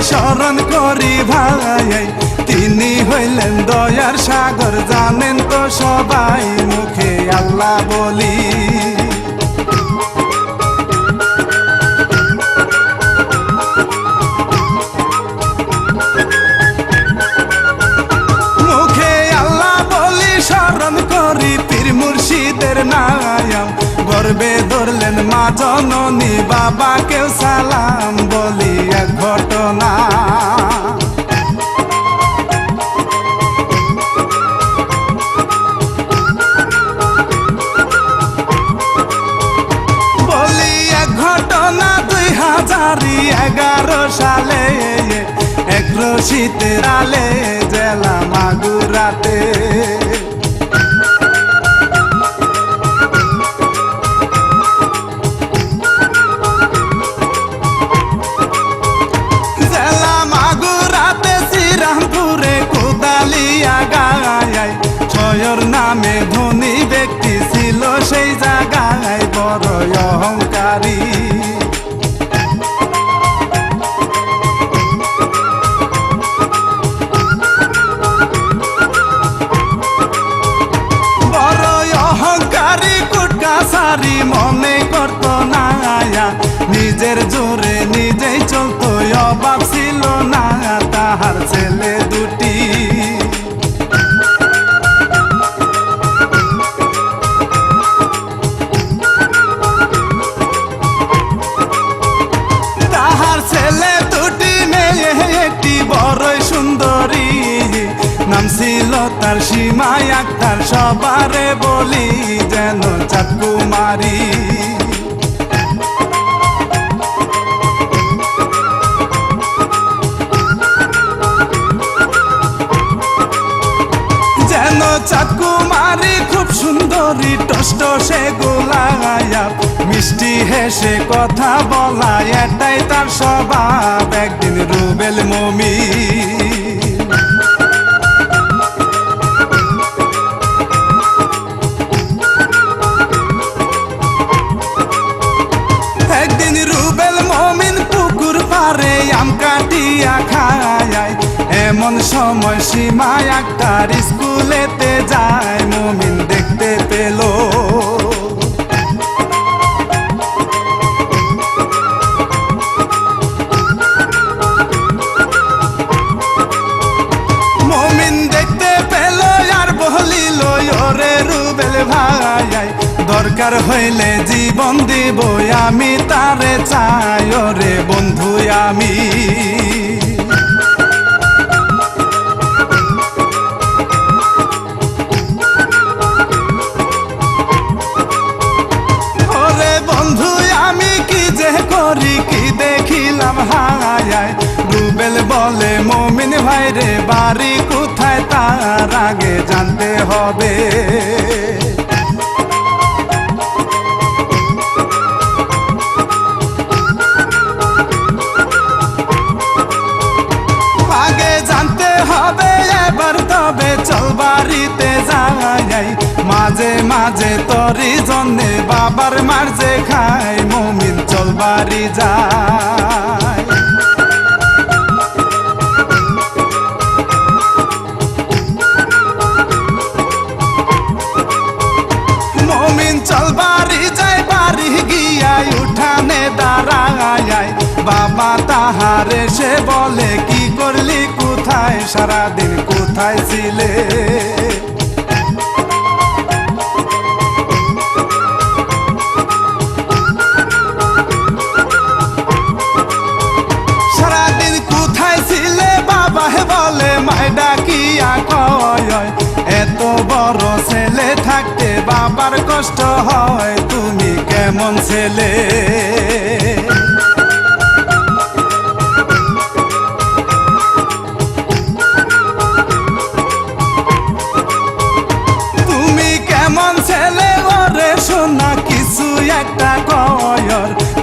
স্মরণ করি ভাই, তিনি হইলেন দয়ার সাগর, জানেন তো সবাই, মুখে আল্লাহ বলি। মুখে আল্লাহ বলি, স্মরণ করি পীর মুর্শিদের নাম, গর্বে ধরলেন মা জননী, বাবাকেও সালাম, বলি এক ঘটনা। বলি এক ঘটনা 2011 সালে, এক শীতের আলে জেলা মাগুরাতে। ছয়র নামে ধনী ব্যক্তি ছিল সেই জায়গায়, বড় অহংকারী। বড় অহংকারী কুটকাছারি মনে করত না, নিজের জোরে নিজেই চলতো, অভাব ছিল না তাহার ছেলে দুটি। বড়ই সুন্দরী, নাম ছিল তার সীমা আক্তার, সবারে বলি যেন চাঁদ কুমারী। যেন চাঁদ কুমারী, খুব সুন্দরী, টসটসে গোলাপ, মিষ্টি হেসে কথা বলা, এটাই তার স্বভাব। একদিন রুবেল মুমিন পুকুর পারে আম কাটিয়া খায়, এমন সময় সীমা আক্তার স্কুলেতে যায়, মুমিন দেখতে পেল। দরকার হইলে জীবন দিব আমি, তারে চাই রে বন্ধু আমি। ওরে বন্ধু আমি কি যে করি, কি দেখিলাম হায়। রুবেল বলে মুমিন ভাই রে, বাড়ি কোথায় তার আগে জানতে হবে। চল বাড়িতে যাই, মাঝে মাঝে তরি জন্যে বাবার মার্জে খাই, মুমিন চল বাড়ি যাই। মুমিন চল বাড়ি যাই, বাড়ি গিয়াই উঠানে দাঁড়াই, বাবা তাহারে সে বলে কি করলি কোথায়, সারাদিন কোথায় ছিলে। সারাদিন কোথায় ছিলে বাবা বলে, মায় ডাকিয়া কয়, এত বড় ছেলে থাকতে বাবার কষ্ট হয়, তুমি কেমন ছেলে। শোনা কিছু একটা কয়,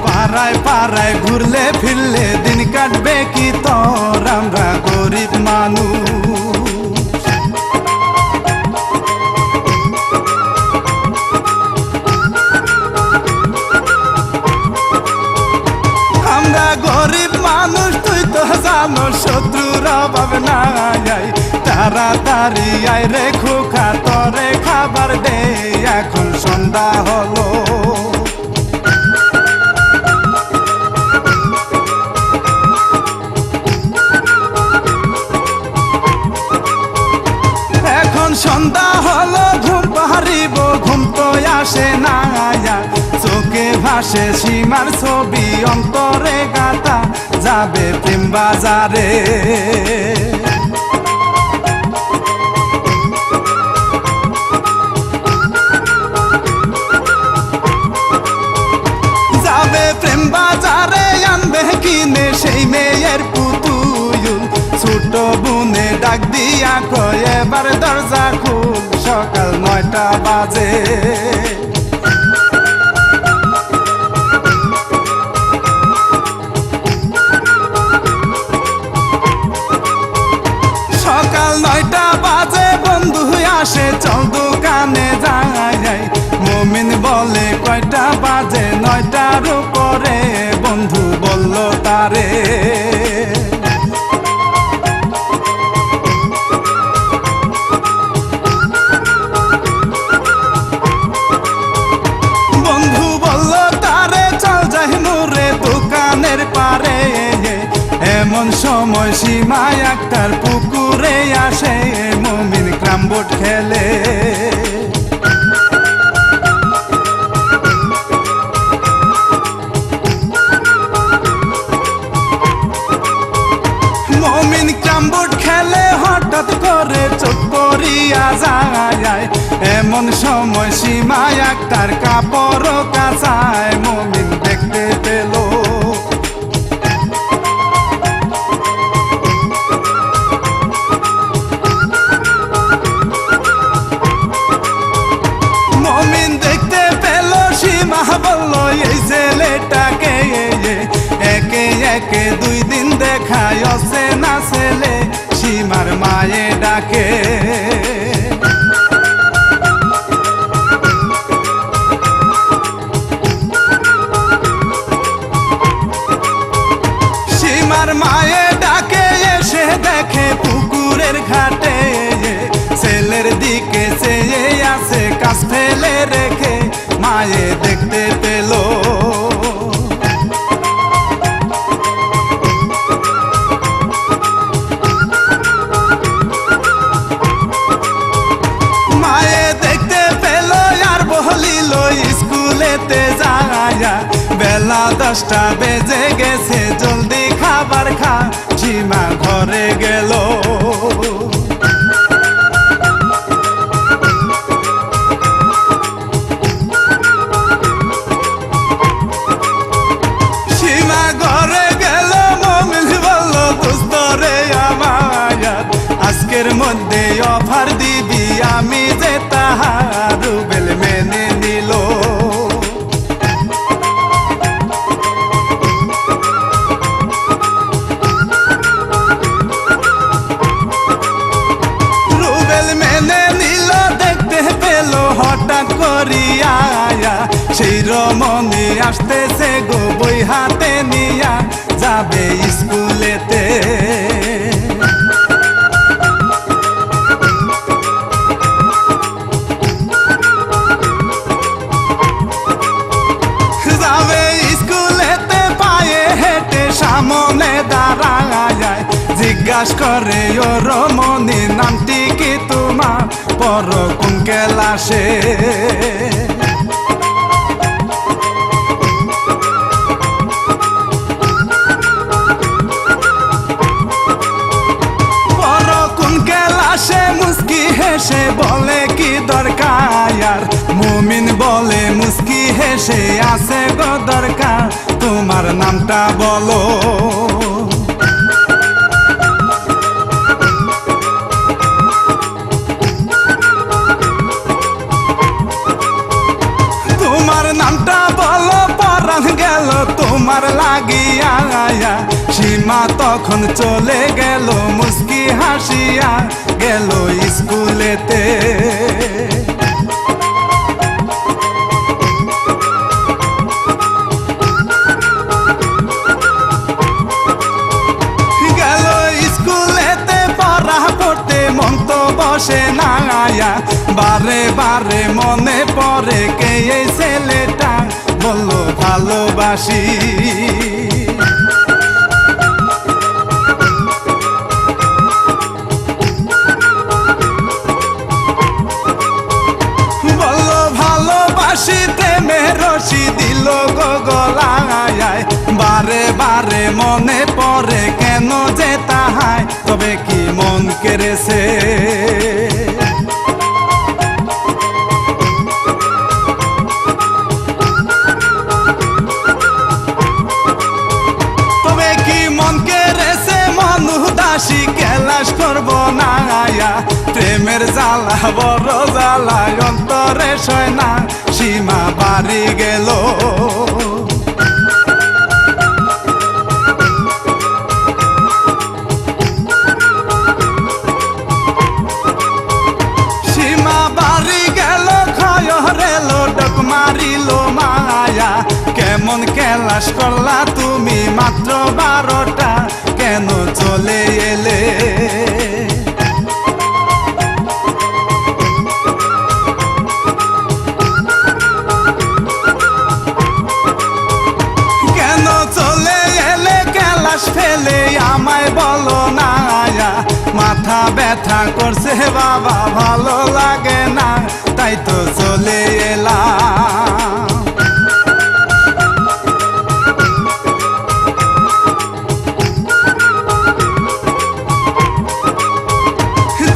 পাড়ায় পাড়ায় ঘুরলে ফিরলে দিন কাটবে কি তোর, আমরা গরিব মানুষ। আমরা গরিব মানুষ, তুই তো মানুষ শত্রুর অভাব নাই তাড়াতাড়ি আয় রে খোকা তরে খাবার দে এখন সন্ধ্যা হলো এখন সন্ধ্যা হলো ঘুম পাহাড়িব ঘুম তো আসে না চোখে ভাসে সীমার ছবি অন্তরে গাতা যাবে প্রেম বাজারে যাবে প্রেম বাজারে আনবে কিনে সেই মেয়ের পুতুল ছোট বুনে ডাক দিয়া কয় এবার দরজা খুল সকাল 9টা বাজে সকাল 9টা বাজে বন্ধু আসে চল দোকানে যাই মমিন বলে কয়টা বাজে 9টার উপরে বন্ধু বলল তারে বন্ধু বলল তারে চল যাই নুরে দোকানের পারে এমন সময় সীমায় একটার পুকুরে আসে মমিন ক্রামবোর্ড খেলে মমিন ক্রামবোর্ড খেলে হঠাৎ করে চোখ পড়িয়া যায় এমন সময় সীমায় একটার কাপড় কাচায় মমিন দেখতে পেল বললো এই ছেলেটাকে একে একে 2 দিন দেখায় অসে না ছেলে সীমার মায়ে ডাকে সীমার মায়ে ডাকে এসে দেখে পুকুরের ঘাটে ছেলের দিকে চেয়ে আছে কাজ ফেলে রেখে মায়ে দেখতে পেল মায়ে দেখতে পেল আর বলিল স্কুলেতে যায়া বেলা 10টা বেজে গেছে জলদি খাবার খা সীমা ঘরে গেল আজকের মধ্যে অফার দিবি আমি যে তাহার রুবেল মেনে নিল রুবেল মেনে নিল দেখতে পেল হঠাৎ করিয়া সেই রমণী আসতেছে গো বই হাতে নিয়া যাবে স্কুলেতে সামনে দাঁড়ায় জিজ্ঞাসা করে ও রমণী নামটি কি তোমার পর কোন ক্লাসে পর কোন ক্লাসে মুস্কি হেসে বলে কি দরকার মুমিন বলে মুস্কি হেসে আছে গো দরকার তোমার নামটা বলো তোমার নামটা বলো পরাণ গেল তোমার লাগিয়া সীমা তখন চলে গেল মুস্কি হাসিয়া গেল স্কুলেতে গেল আসে না আয়া, বারে বারে মনে পড়ে কে এই ছেলেটা বললো ভালোবাসি। বললো ভালোবাসি, প্রেমের রশি দিল গো গলায়, বারে বারে মনে পড়ে কেন যে তাহাই, তবে কি মন কেড়েছে। তবে কি মন কেড়েছে, মন উদাসী কেলাস করব না আয়া, প্রেমের জ্বালা বড় জ্বালা অন্তরে সয় না, সীমা বাড়ি গেল। সীমা বাড়ি গেল, ক্ষয় রেল ডক মারিল মায়া, কেমন কেলাস করলা তুমি মাত্র 12টা, কেন চলে এলে। কেন চলে এলে কেলাস ফেলে আমায় বলো না আয়া, মাথা ব্যথা করছে বাবা ভালো লাগে না, তাই তো চলে এলাম।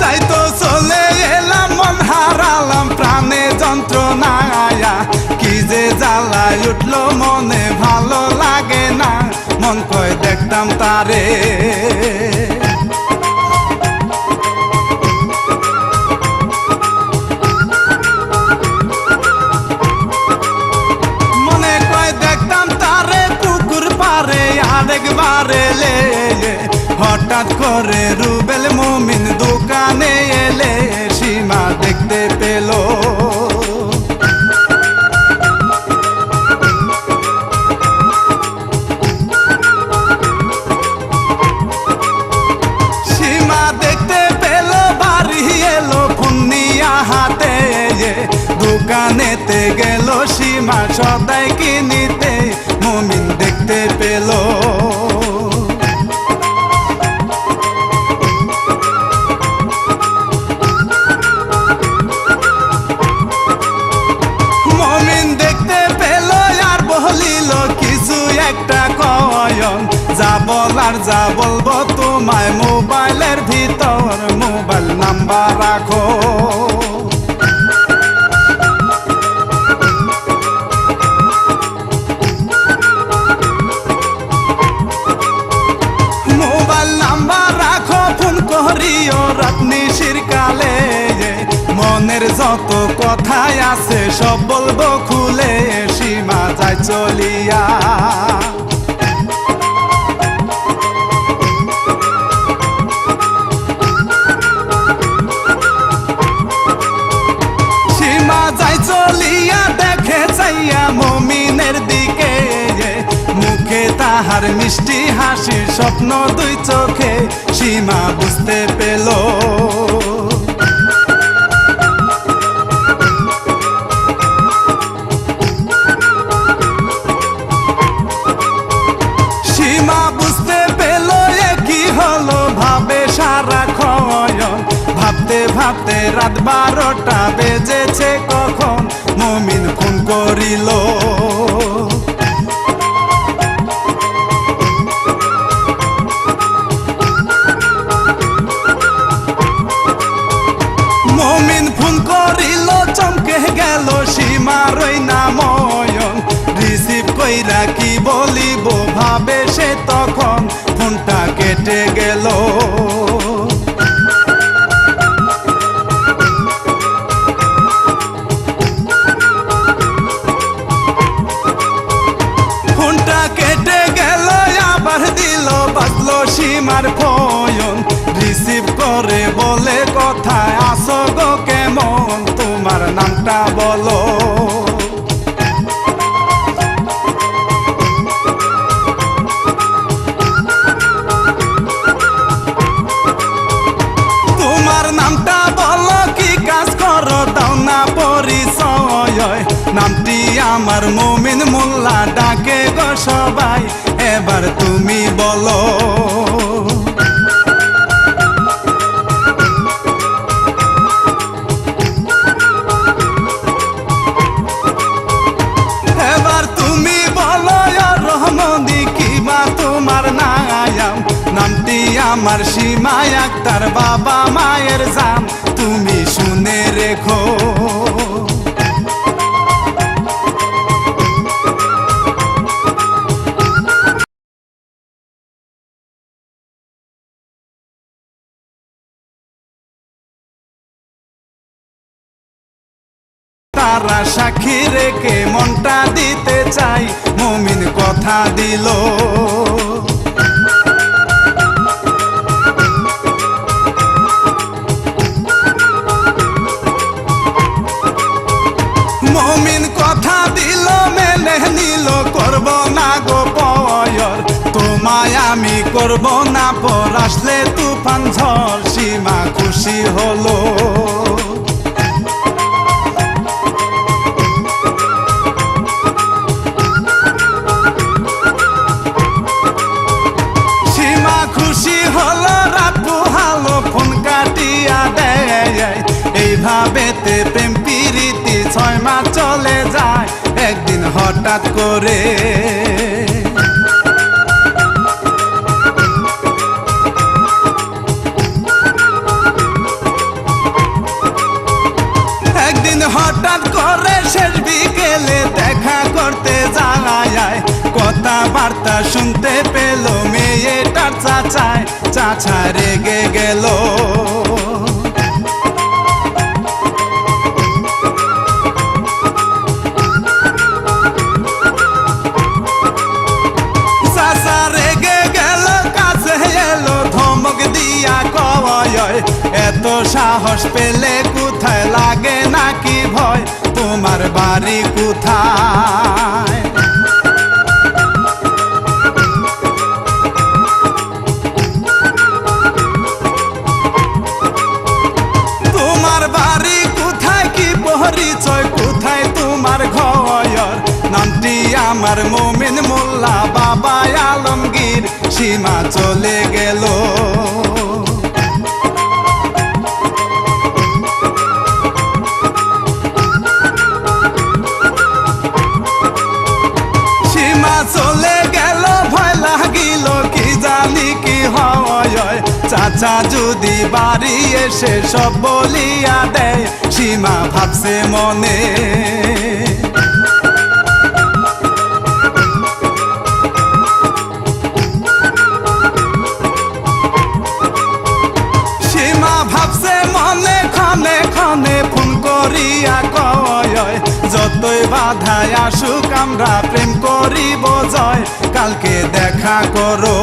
তাই তো চলে এলাম, মন হারালাম প্রাণে যন্ত্রণা আয়া, কি যে জ্বালায় উঠলো মনে ভালো লাগে না, মন কয় দেখতাম তারে। মনে কয় দেখতাম তারে পুকুর পারে আরেকবার এলে, হঠাৎ করে রুবেল মুমিন দোকানে এলে, সীমা দেখতে পেল। সীমা দেখতে পেল, বাড়ি এলো ফোন নিয়া হাতে, দোকানেতে গেল সীমা সদাই কিনিতে, মুমিন দেখতে পেল। মুমিন দেখতে পেল আর বলিল কিছু একটা কয়ন, যা বলার যা বলবো তোমায় মোবাইলের ভিতর, মোবাইল নাম্বার রাখো। মোবাইল নাম্বার রাখো, ফোন করিও রাতনি শিরকালে, মনের যত কথাই আছে সব বলবো খুলে, সীমা যায় চলিয়া। সীমা যায় চলিয়া, দেখে চাইয়া মুমিনের দিকে, মুখে তাহার মিষ্টি হাসির স্বপ্ন দুই চোখে, সীমা বুঝতে পেল। সীমা বুঝতে পেল এ কি হলো, ভাবে সারা ক্ষয়ন, ভাবতে ভাবতে রাত 12টা বেজেছে কখন, মুমিন ফোন করিল। মুমিন ফোন করিল, চমকে গেল সীমার ওই নাময়ন, রিসিভ কইরা কি বলিব ভাবে সে তখন, ফোনটা কেটে গেল। ফোনটা কেটে গেল, আবার দিল বাজলো সীমার ফোন, রিসিভ করে বলে কথায় আসো গো কেমন, তোমার নামটা বলো। তোমার নামটা বলো মমিন মোল্লা ডাকে গো সবাই, এবার তুমি বলো। এবার তুমি বলো রহমনি কিবা তোমার নাম, নামটি আমার সীমা আক্তার, বাবা মায়ের জান তুমি শুনে রেখো। তারা সাক্ষী রেখে মনটা দিতে চাই, মুমিন কথা দিল। মুমিন কথা দিল, মেনে নিল, করব না গো পয়র, তোমায় আমি করব না পর, আসলে তুফান ঝড়, সীমা খুশি হলো। এইভাবেতে প্রেম প্রীতি 6 মাস চলে যায়, একদিন হঠাৎ করে শেষ বিকেলে দেখা করতে যায়, কথাবার্তা শুনতে পেল মেয়েটার চাচায়, চাচা রেগে গেল। এত সাহস পেলে কোথায়, লাগে নাকি ভয়, তোমার বাড়ি কোথায়? তোমার বাড়ি কোথায়, কি পরিচয়, কোথায় তোমার ঘর? নামটি আমার মুমিন মোল্লা, বাবা আলমগীর, সীমা চলে গেল। চলে গেল, ভয় লাগিল, কি জানি কি হয়, চাচা যদি বাড়ি এসে সব বলিয়া দেয়, সীমা ভাবছে মনে। সীমা ভাবছে মনে, ক্ষণে ক্ষণে ফোন করিয়া কয়, যতই বাধায় আসুক আমরা প্রেম করিব জয়, কালকে দেখা করো।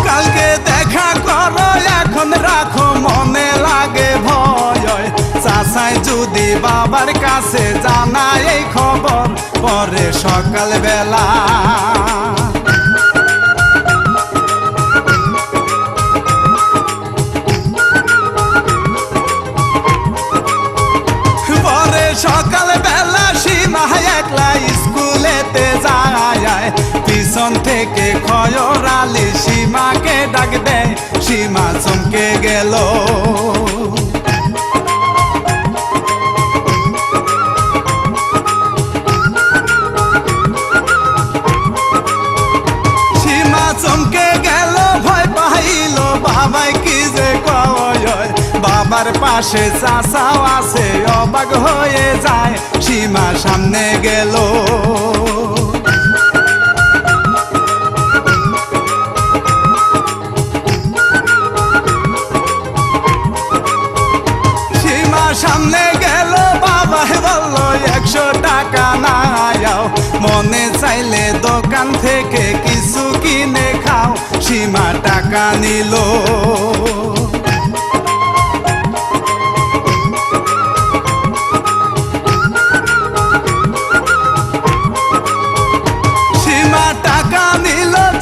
কালকে দেখা করো, এখন রাখো মনে লাগে ভয়, চাচাই যদি বাবার কাছে জানায় এই খবর, পরে সকাল বেলা সীমা একলা স্কুলেতে যায়, পিছন থেকে খয়র আলী সীমাকে ডাক দেয়, সীমা চমকে গেল। সীমা চমকে গেল, ভয় পাইল, বাবাই কি যে কয়, বাবার পাশে চাচাও আছে, অবাক হয়ে যায়, সীমা সামনে গেল। সীমা সামনে গেল, বাবা বলল 100 টাকা নাও, মনে চাইলে দোকান থেকে কিছু কিনে খাও, সীমা টাকা নিল।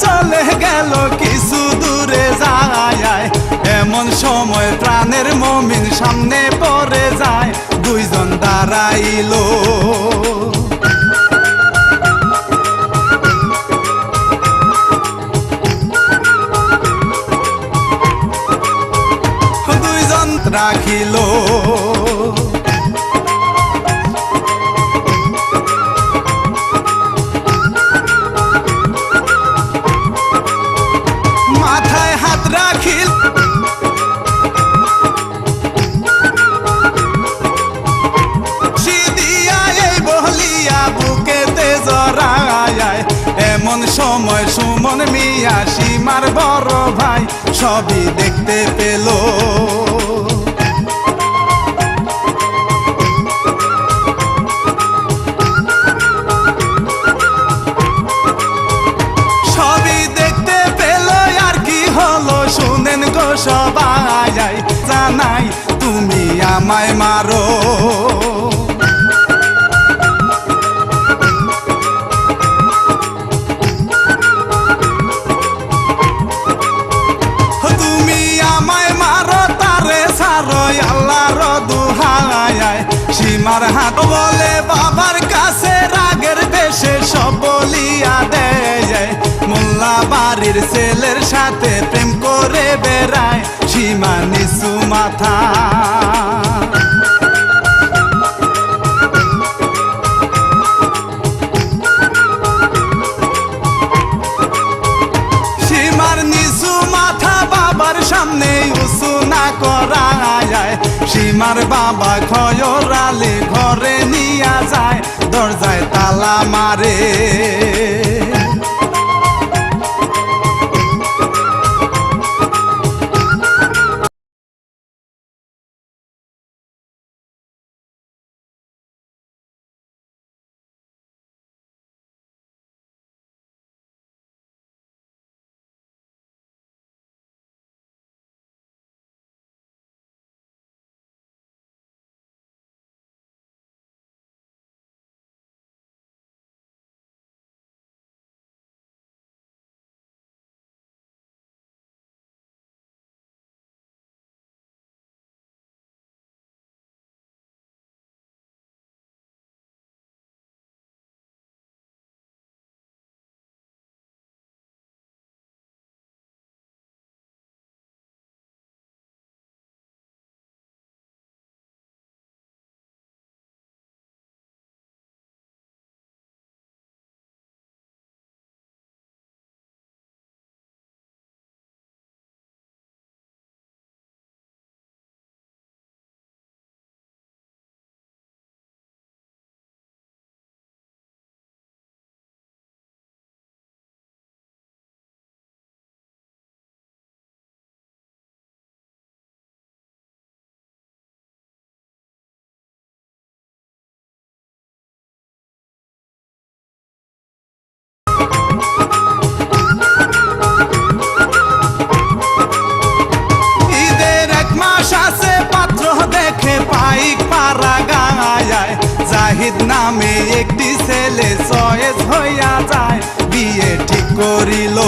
চলে গেল, কিছু দূরে যায়, সামনে পড়ে যায়, দুইজন দাঁড়াইলো। দুইজন রাখিল, মাথায় হাত রাখিল, সিদিয়া এই বলিয়া বুকেতে জড়ায়। এমন সময় সুমন মিয়া সীমার বড় ভাই সবই দেখতে পেল। সবই দেখতে পেল, আর কি হলো শুনেন গো সবাই, জানাই তুমি আমায় মারো। সীমার হাত বলে বাবার কাছে রাগের বেশে সব বলিয়া দেয়। মোল্লা বাড়ির ছেলের সাথে প্রেম করে বেড়ায় সীমা নিচু মাথা। সীমার নিচু মাথা বাবার সামনে উঁচু না করা যায়। সীমার বাবা খয়রালে ঘরে নিয়া যায়, দরজায় তালা মারে। জাহিদ নামে একটি ছেলে চয়েস হইয়া যায়, বিয়ে ঠিক করিল।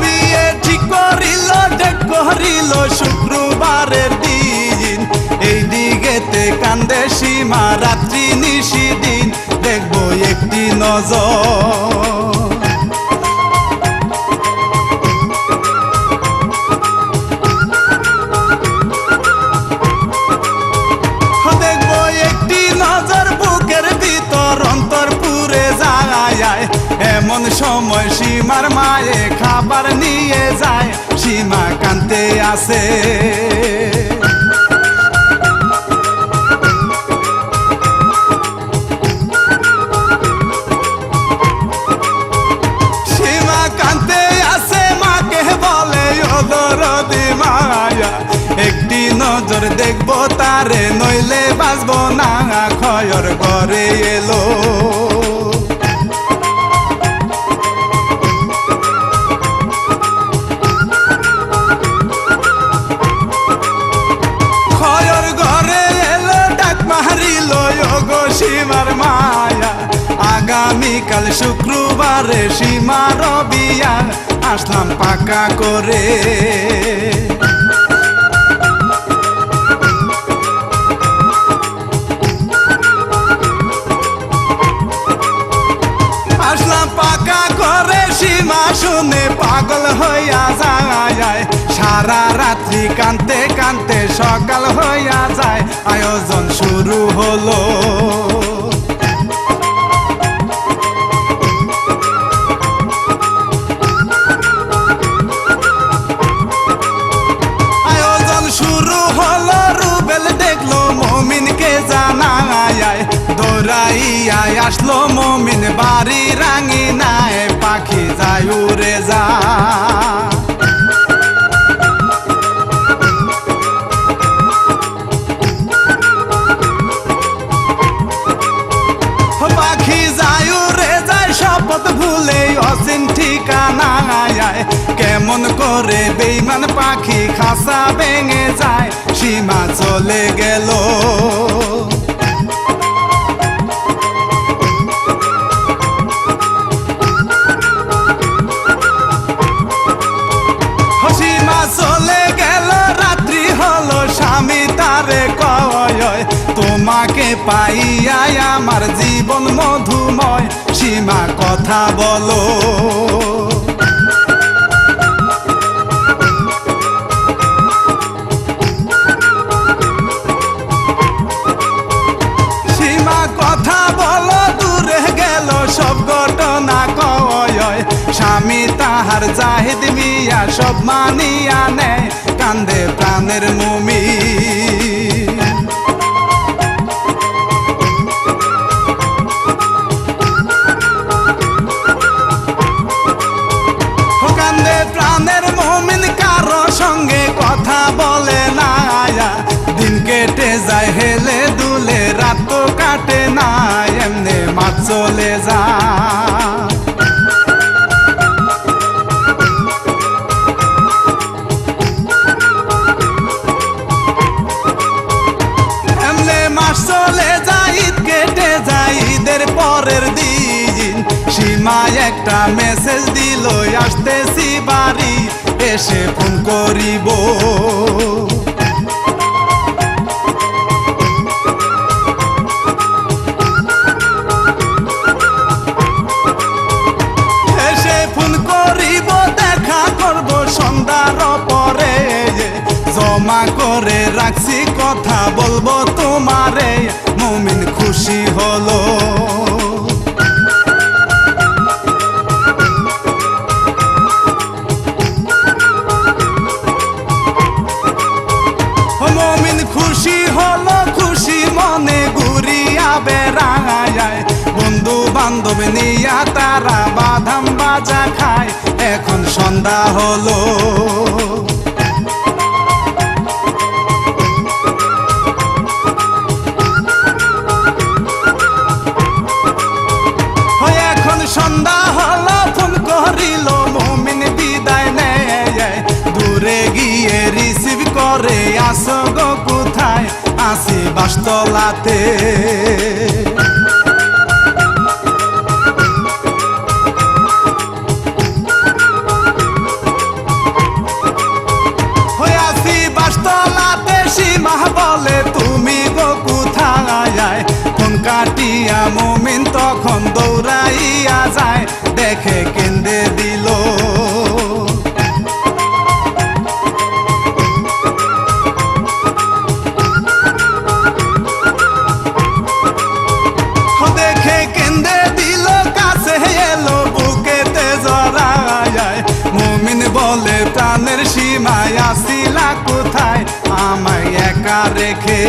বিয়ে ঠিক করিল, ডেট করিল শুক্রবারের দিন। এই দিকেতে কান্দে সীমা রাত্রি নিশিদিন, দেখবো একটি নজর। এমন সময় সীমার মায়ে খাবার নিয়ে যায়, সীমা কাঁদতে আসে। সীমা কাঁদতে আসে, মাকে বলে ও দরদি মায়া, একটি নজর দেখবো তারে, নইলে বাঁচবো না। খয়র ঘরে এলো, সীমার মায়া আগা আগামীকাল শুক্রবারে সীমার বিয়া আসলাম পাকা করে। আসলাম পাকা করে সীমা শুনে পাগল হইয়া যায়, সারা রাত্রি কানতে কানতে সকাল হইয়া যায়। আয়োজন শুরু হলো, রুবেল দেখলো মমিনকে জানায়, দৌড়াইয়া আসলো মমিন বাড়ি রাঙিনায়, পাখি যায় উড়ে যা। পাখি যায় উড়ে যায় শপথ ভুলে অচিন ঠিকানায়, কেমন করে বেইমান পাখি খাসা ভেঙে যায়। সীমা চলে গেল, সীমা চলে গেল। রাত্রি হলো স্বামী তারে কয়, তোমাকে পাইয়াই আমার জীবন মধুময়। সীমা কথা বলো, সব ঘটনা কয়। স্বামী তাহার জাহিদ মিয়া সব মানিয়া নেয়, কান্দে প্রাণের মুমিন। কান্দে প্রাণের মুমিন, কারো সঙ্গে কথা বলে না। দিন কেটে যায় হেলে দুলে, রাত তো কাটে না, এমনে মাছ চলে যা। এমনে মাস চলে যায়, ঈদ কেটে যায়, ঈদের পরের দিন সীমা একটা মেসেজ দিল, আসতেছি বাড়ি এসে ফোন করিব। সন্ধ্যার পরে জমা করে রাখছি, কথা বলবো তোমারে। মুমিন খুশি হলো, মুমিন খুশি হলো, খুশি মনে ঘুরিয়া বেড়ায়। বন্ধু বান্ধব নিয়া তারা বাদাম বাজা খায়, এখন সন্ধ্যা হলো। এখন সন্ধ্যা হলো, ফোন করিল মুমিন বিদায় নেয়, দূরে গিয়ে রিসিভ করে, আসো গো কোথায়? আসি বাসতলাতে। সীমা বলে তুমি গো কোথায়? ফোন কাটিয়া মুমিন তখন দৌড়াইয়া যায়, দেখে কেন্দে দিল। দেখে কেন্দে দিল, কাছে এলো বুকেতে জড়ায়। মুমিন বলে প্রাণের সীমায় আসিলা কোথায় আমায় একা রেখে?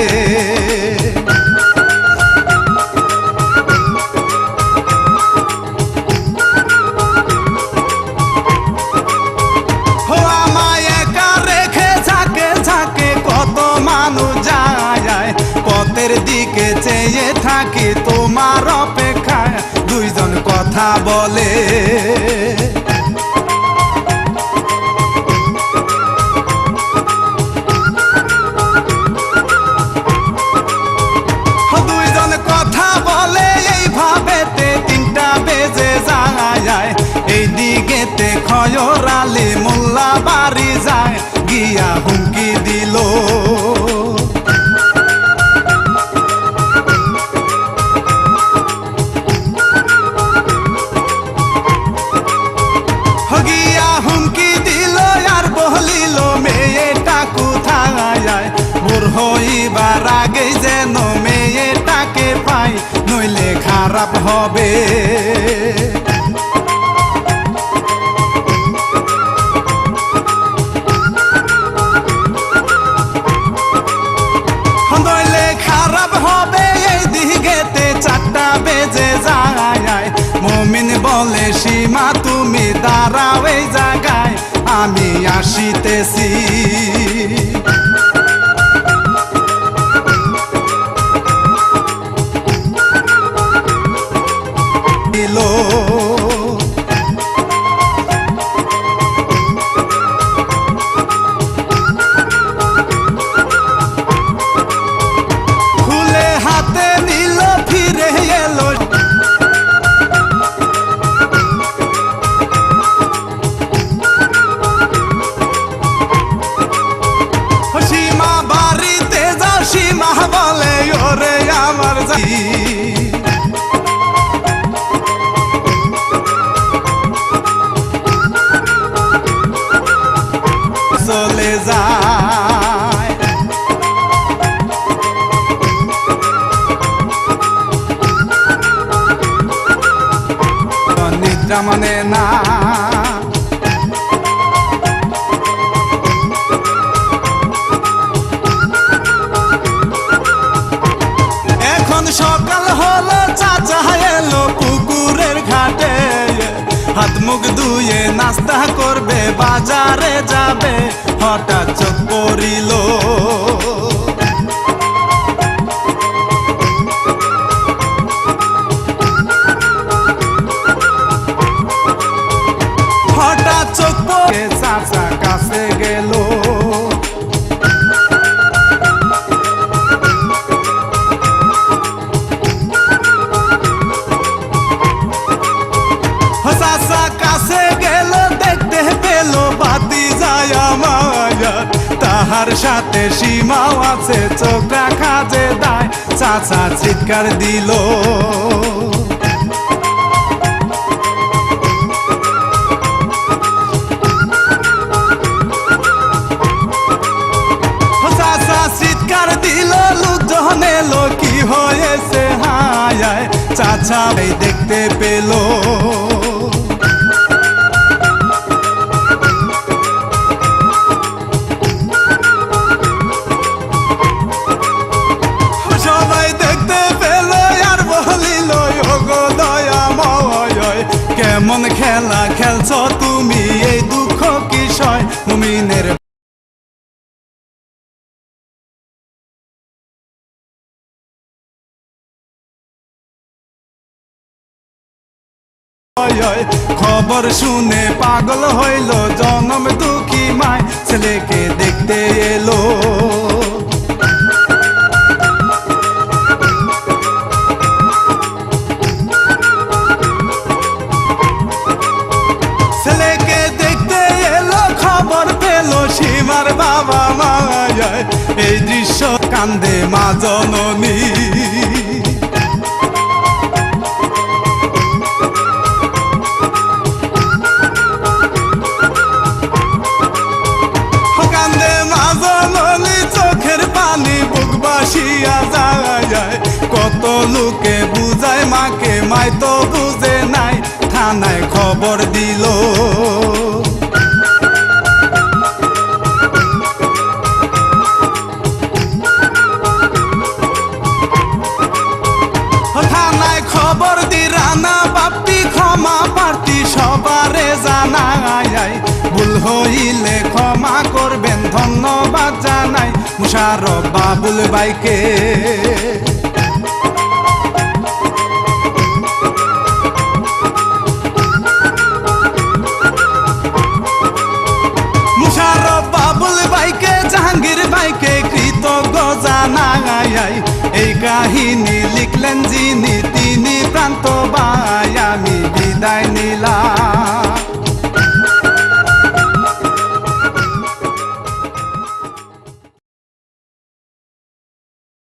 আমায় একা রেখে ঝাঁকে ঝাঁকে কত মানুষ যায়, পথের দিকে চেয়ে থাকি তোমার অপেক্ষায়। দুইজন কথা বলে, খয়র আলী মোল্লা বাড়ি যায় গিয়া হুমকি দিল গিয়া হুমকি দিল আর বলিল মেয়েটা কোথায় বুড় হইবার আগে যেন মেয়েটাকে পাই নইলে খারাপ হবে নইলে খারাপ হবে এই দিকেতে 4টা বেজে যায় মুমিন বলে সীমা তুমি দাঁড়াও এই জায়গায় আমি আসিতেছি খুলে হাতে নিল ফিরে এলো সীমা বাড়িতে যাও সীমা বলে ওরে আমার যাই চলে যায় নিদ্রা মানে না এখন সকাল হলো চাচা এলো পুকুরের ঘাটে হাত মুখ ধুয়ে নাস্তা করবে বাজারে যাবে হঠাৎ চোখ পড়িল হঠাৎ চোখ পড়ে চাচা কাছে গেল চাচা কাছে গেল দেখতে পেল বাতি যায় মায়ার তাহার সাথে সীমাও আছে চোখ রাখা যে দায় চাচা চিৎকার দিল চাচা চিৎকার দিল লোকজন এলো কি হয়েছে হায় চাচা দেখতে পেল সবাই দেখতে পেল আর বলিল ওগো দয়াময় কেমন খেলা খেলছ তুমি এই দুঃখ কিসয় মুমিনের খবর শুনে পাগল হইল জনম দুঃখী মায় ছেলেকে দেখতে এলো ছেলেকে দেখতে এলো খবর পেল সীমার বাবা মায় এই দৃশ্য কান্দে মা জননী কত লোকে বুঝায় মাকে মাই তো বুঝে নাই থানায় খবর দিল থানায় খবর দি রানা বাপটি ক্ষমা প্রার্থী সবারে জানায় ভুল হইলে ক্ষমা করবেন ধন্যবাদ জানাই মুশারফ বাবুল ভাইকে মুশারফ বাবুল ভাইকে জাহাঙ্গীর ভাইকে কৃতজ্ঞ জানাই এই কাহিনী লিখলেন